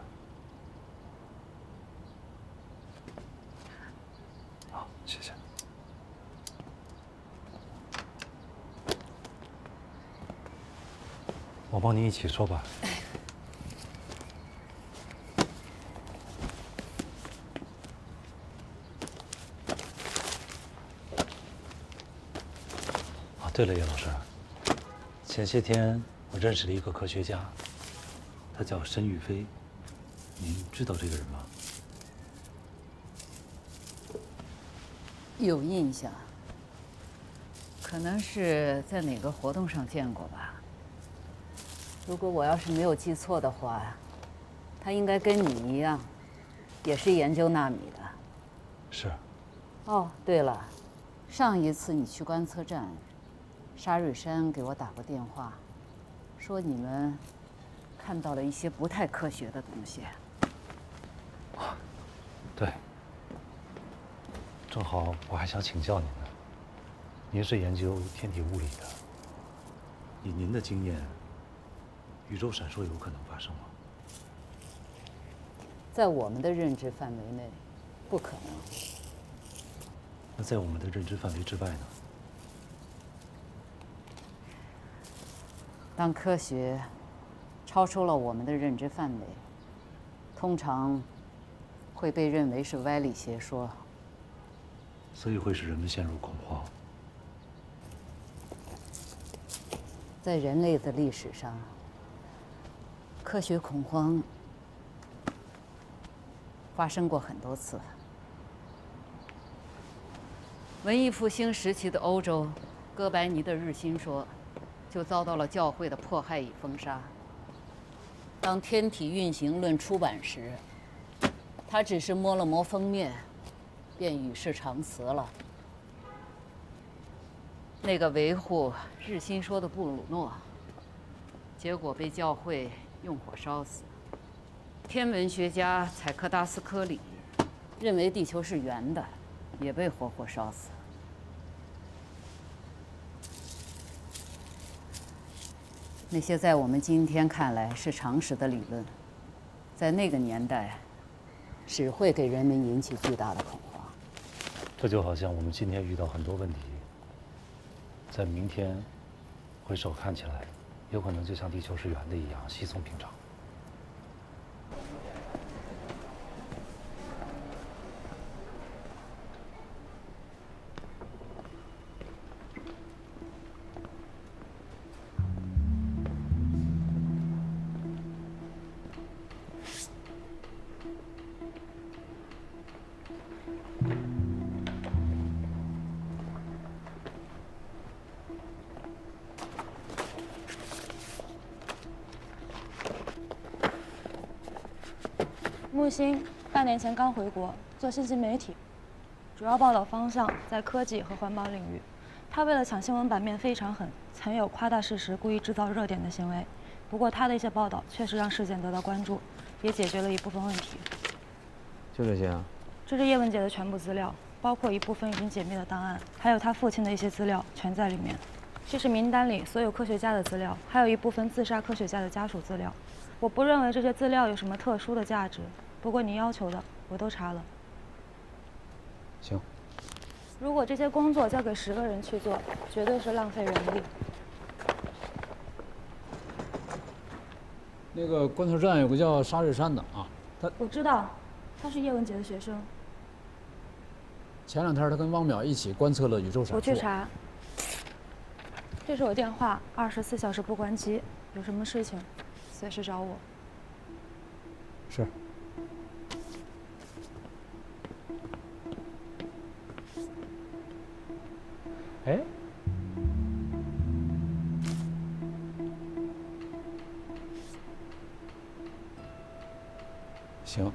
好，谢谢。我帮您一起说吧。哦，对了，叶老师。前些天我认识了一个科学家，他叫申玉飞，您知道这个人吗？有印象，可能是在哪个活动上见过吧。如果我要是没有记错的话，他应该跟你一样，也是研究纳米的。是。哦，对了，上一次你去观测站。沙瑞山给我打过电话，说你们看到了一些不太科学的东西。对，正好我还想请教您呢。您是研究天体物理的，以您的经验，宇宙闪烁有可能发生吗？在我们的认知范围内，不可能。那在我们的认知范围之外呢？当科学超出了我们的认知范围，通常会被认为是歪理邪说，所以会使人们陷入恐慌。在人类的历史上，科学恐慌发生过很多次。文艺复兴时期的欧洲，哥白尼的日心说就遭到了教会的迫害与封杀。当《天体运行论》出版时，他只是摸了摸封面，便与世长辞了。那个维护日心说的布鲁诺，结果被教会用火烧死。天文学家采克达斯科里认为地球是圆的，也被活活烧死。那些在我们今天看来是常识的理论，在那个年代，只会给人们引起巨大的恐慌。这就好像我们今天遇到很多问题，在明天回首看起来，有可能就像地球是圆的一样稀松平常。木星半年前刚回国做信息媒体，主要报道方向在科技和环保领域。他为了抢新闻版面非常狠，曾有夸大事实、故意制造热点的行为。不过他的一些报道确实让事件得到关注，也解决了一部分问题。就这些啊？这是叶文洁的全部资料，包括一部分已经解密的档案，还有他父亲的一些资料，全在里面。这是名单里所有科学家的资料，还有一部分自杀科学家的家属资料。我不认为这些资料有什么特殊的价值，不过你要求的我都查了。行。如果这些工作交给10个人去做，绝对是浪费人力。那个观测站有个叫沙瑞山的啊，我知道，他是叶文洁的学生。前2天他跟汪淼一起观测了宇宙闪烁。我去查。这是我电话，24小时不关机，有什么事情随时找我。是。哎。行。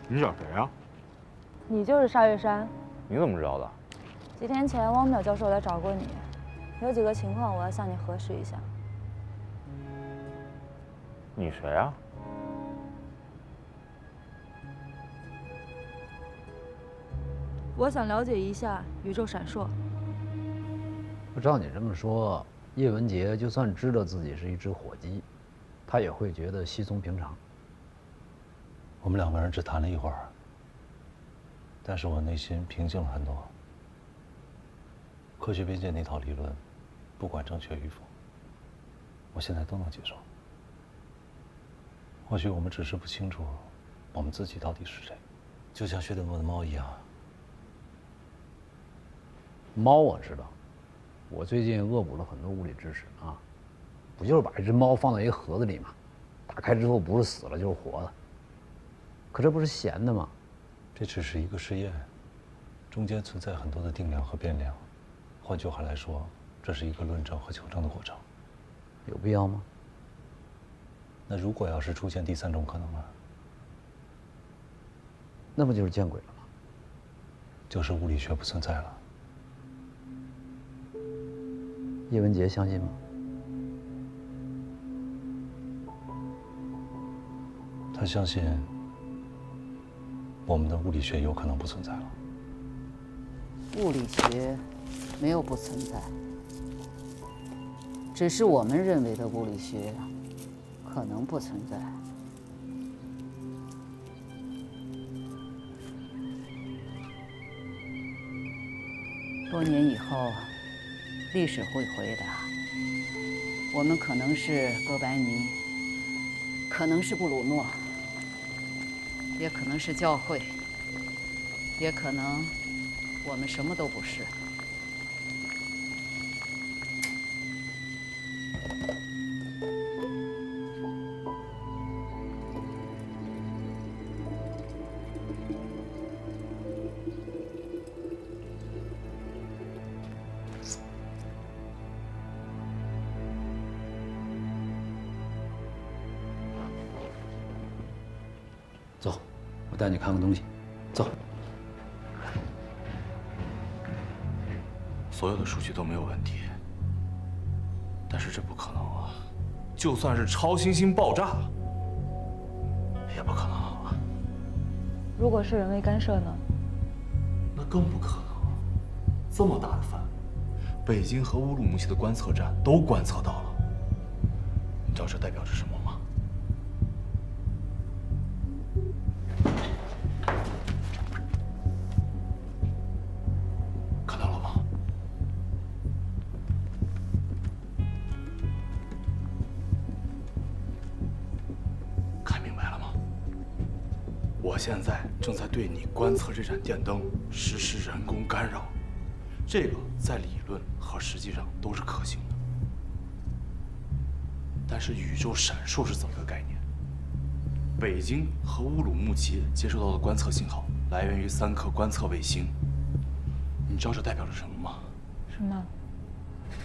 你找谁呀？你就是沙月山。你怎么知道的？几天前汪淼教授来找过你，有几个情况我要向你核实一下。你谁啊？我想了解一下宇宙闪烁。照你这么说，叶文洁就算知道自己是一只火鸡，他也会觉得稀松平常。我们2个人只谈了一会儿，但是我内心平静了很多。科学边界那套理论，不管正确与否，我现在都能接受。或许我们只是不清楚，我们自己到底是谁，就像薛定谔的猫一样。猫我知道，我最近恶补了很多物理知识啊，不就是把一只猫放在一个盒子里吗？打开之后不是死了就是活的。可这不是闲的吗？这只是一个实验，中间存在很多的定量和变量。换句话来说，这是一个论证和求证的过程。有必要吗？那如果要是出现第3种可能呢？那不就是见鬼了吗？就是物理学不存在了。叶文洁相信吗？他相信我们的物理学有可能不存在了。物理学没有不存在，只是我们认为的物理学可能不存在。多年以后，历史会回答，我们可能是哥白尼，可能是布鲁诺，也可能是教会，也可能我们什么都不是。走，我带你看看东西。走。所有的数据都没有问题，但是这不可能啊！就算是超新星爆炸，也不可能啊！如果是人为干涉呢？那更不可能。这么大的范围，北京和乌鲁木齐的观测站都观测到了。你知道这代表着什么吗？看到了吗？看明白了吗？我现在正在对你观测这盏电灯实施人工干扰，这个在理论和实际上都是可行的。但是宇宙闪烁是怎么个概念？北京和乌鲁木齐接收到的观测信号来源于3颗观测卫星，你知道这代表着什么吗？什么？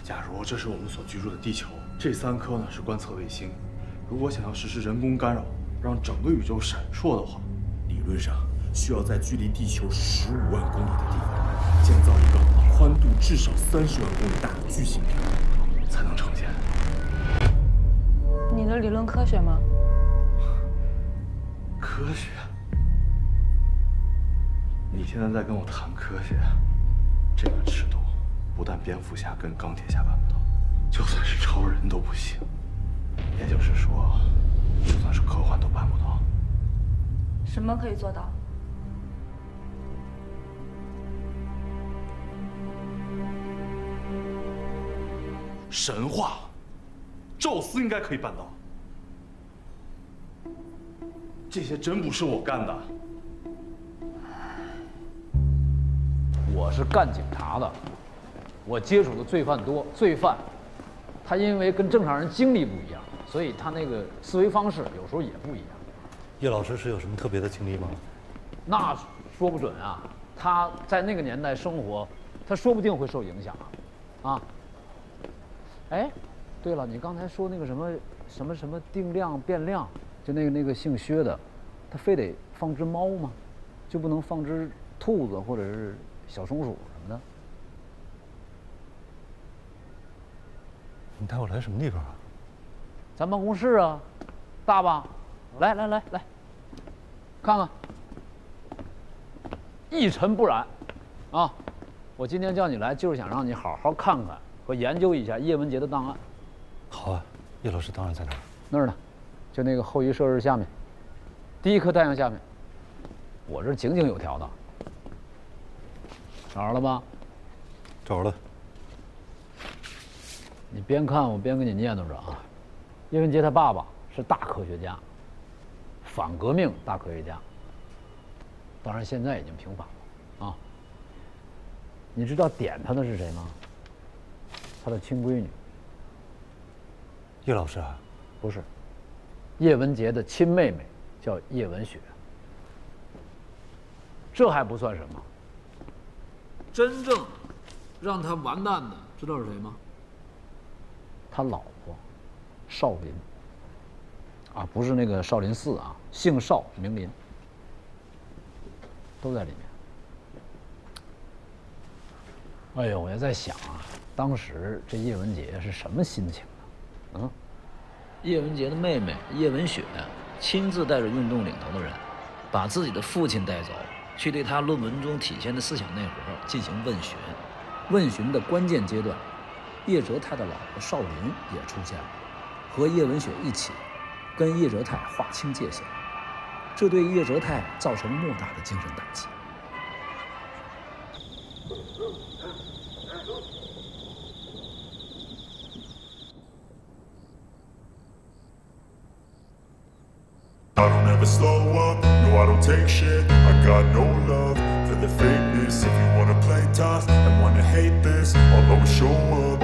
假如这是我们所居住的地球，这3颗呢是观测卫星。如果想要实施人工干扰，让整个宇宙闪烁的话，理论上需要在距离地球15万公里的地方建造一个宽度至少30万公里大的巨型片，才能呈现。你的理论科学吗？科学？你现在在跟我谈科学？这个尺度，不但蝙蝠侠跟钢铁侠办不到，就算是超人都不行。也就是说，就算是科幻都办不到。什么可以做到？神话，宙斯应该可以办到。这些真不是我干的。我是干警察的，我接触的罪犯多，罪犯他因为跟正常人经历不一样，所以他那个思维方式有时候也不一样。叶老师是有什么特别的经历吗？那说不准啊，他在那个年代生活，他说不定会受影响啊。哎，对了，你刚才说那个什么定量变量，就那个姓薛的，他非得放只猫吗？就不能放只兔子或者是小松鼠什么的？你带我来什么地方啊？咱办公室啊，大吧？来，看看，一尘不染，啊！我今天叫你来，就是想让你好好看看和研究一下叶文洁的档案。好啊，叶老师档案在哪儿？那儿呢，就那个后羿射日下面，第一颗太阳下面。我这井井有条的，找着了吧？找着了。你边看我边跟你念叨着啊。叶文洁他爸爸是大科学家，反革命大科学家。当然现在已经平反了啊。你知道点他的是谁吗？他的亲闺女。叶老师啊？不是，叶文洁的亲妹妹叫叶文雪。这还不算什么，真正让他完蛋的，知道是谁吗？他老婆少林，啊，不是那个少林寺啊，姓邵名林，都在里面。哎呦，我也在想啊，当时这叶文洁是什么心情呢？嗯，叶文洁的妹妹叶文雪亲自带着运动领头的人，把自己的父亲带走，去对他论文中体现的思想内核进行问询。问询的关键阶段，叶哲泰的老婆少林也出现了，和叶文雪一起跟叶哲泰划清界限，这对叶哲泰造成莫大的精神打击。I don't ever slow up, no I don't take shit. I got no love for the fakeness. If you wanna play tough and wanna hate this, I'll always show up.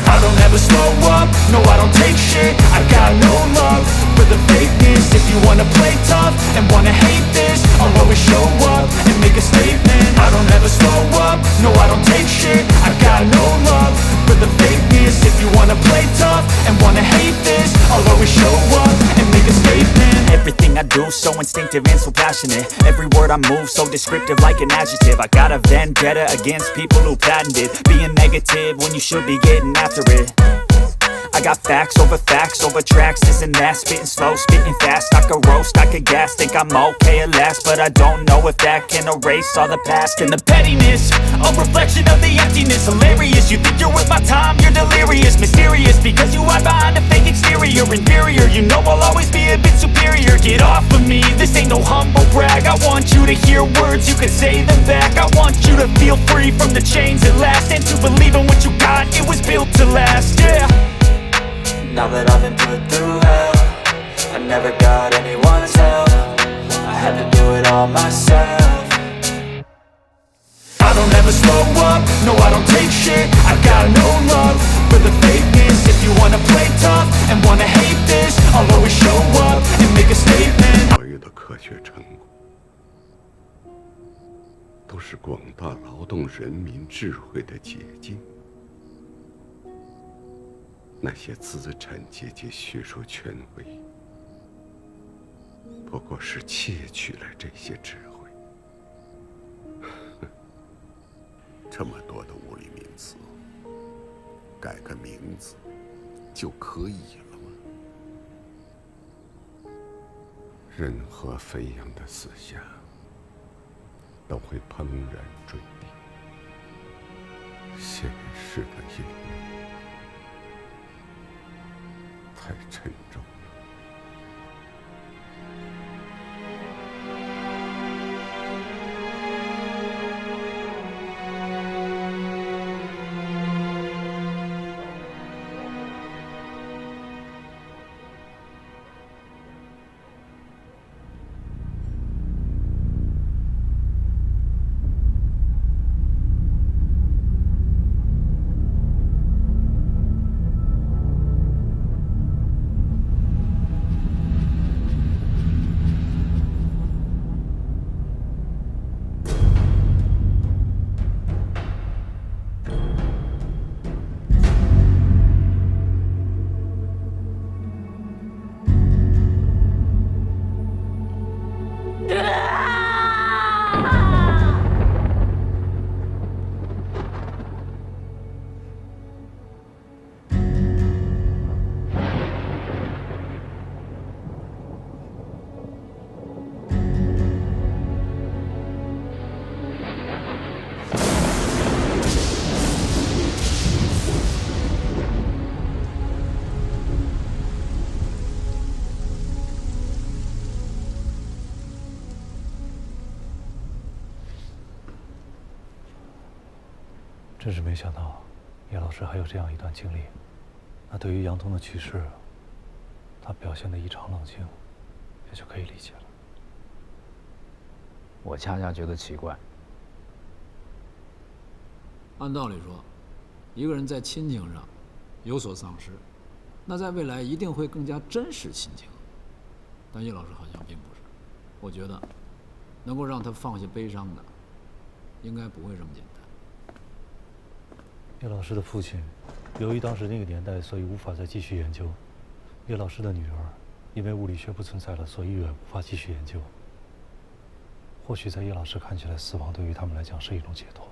I don't ever slow up, no I don't take shit. I got no love for the fakeness. If you wanna play tough and wanna hate this, I'll always show up and make a statement. I don't ever slow up, no I don't take shit. I got no love for the fakeness. If you wanna play tough and wanna hate this, I'll always show up and make a statement. Everything I do so instinctive and so passionate. Every word I move so descriptive like an adjective. I got a vendetta against people who patented being negative when you should be getting after it. I got facts over tracks, this and that. Spitting slow, spitting fast. I could roast, I could gas. Think I'm okay at last, but I don't know if that can erase all the past. And the pettiness, a reflection of the emptiness. Hilarious, you think you're worth my time, you're delirious. Mysterious, because you hide behind a fake exterior. Inferior, you know I'll always be a bit superior. Get off of me, this ain't no humble brag. I want you to hear words, you can say them back. I want you to feel free from the chains at last, and to believe in what you got, it was built to last, yeah. Now that I've been put through hell, I never got anyone's help. I had to do it all myself. I don't ever slow up, no I don't take shit. I got no love for the fakeness. If you wanna play tough and wanna hate this, I'll always show up and make a statement. 所有的科学成果，都是广大劳动人民智慧的结晶。那些资产阶级学术权威，不过是窃取了这些智慧。这么多的物理名词，改个名字就可以了吗？任何飞扬的思想都会怦然坠地。现实的引力太沉重了。真是没想到，叶老师还有这样一段经历。那对于杨东的去世，他表现得异常冷静，也就可以理解了。我恰恰觉得奇怪。按道理说，一个人在亲情上有所丧失，那在未来一定会更加珍视亲情。但叶老师好像并不是。我觉得，能够让他放下悲伤的，应该不会这么简单。叶老师的父亲，由于当时那个年代，所以无法再继续研究。叶老师的女儿，因为物理学不存在了，所以也无法继续研究。或许在叶老师看起来，死亡对于他们来讲是一种解脱。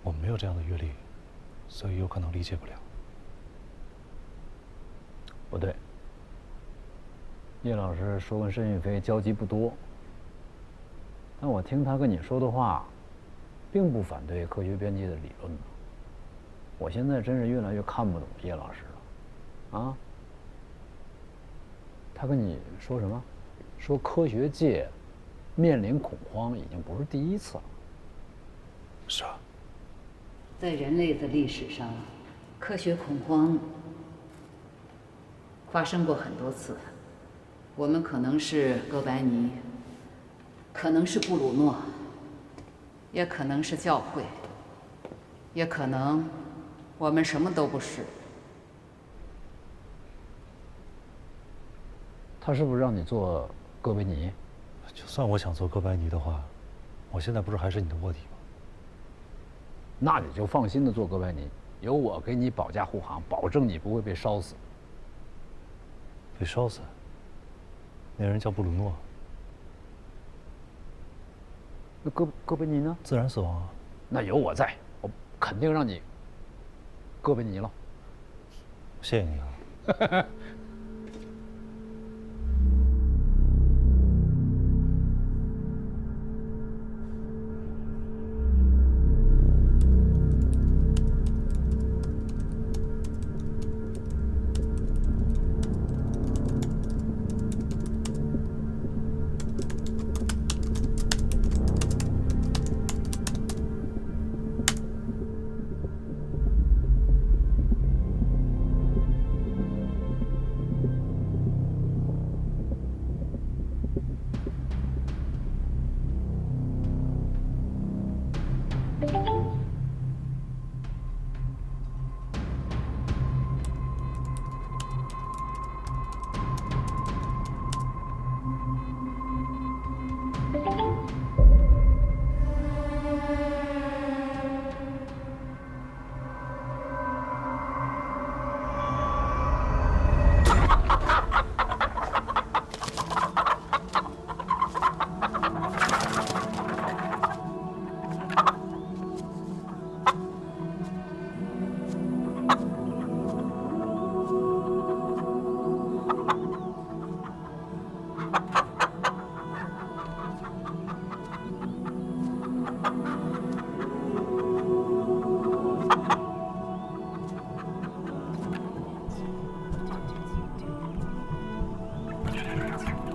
我们没有这样的阅历，所以有可能理解不了。不对，叶老师说跟申玉飞交集不多，但我听他跟你说的话，并不反对科学边际的理论呢。我现在真是越来越看不懂叶老师了，啊？他跟你说什么？说科学界面临恐慌已经不是第一次了。是啊。在人类的历史上，科学恐慌发生过很多次。我们可能是哥白尼，可能是布鲁诺，也可能是教会，也可能我们什么都不是。他是不是让你做哥白尼？就算我想做哥白尼的话，我现在不是还是你的卧底吗？那你就放心的做哥白尼，有我给你保驾护航，保证你不会被烧死。被烧死？那人叫布鲁诺。那哥白尼呢？自然死亡啊。那有我在，我肯定让你哥白尼了。谢谢你啊。日子。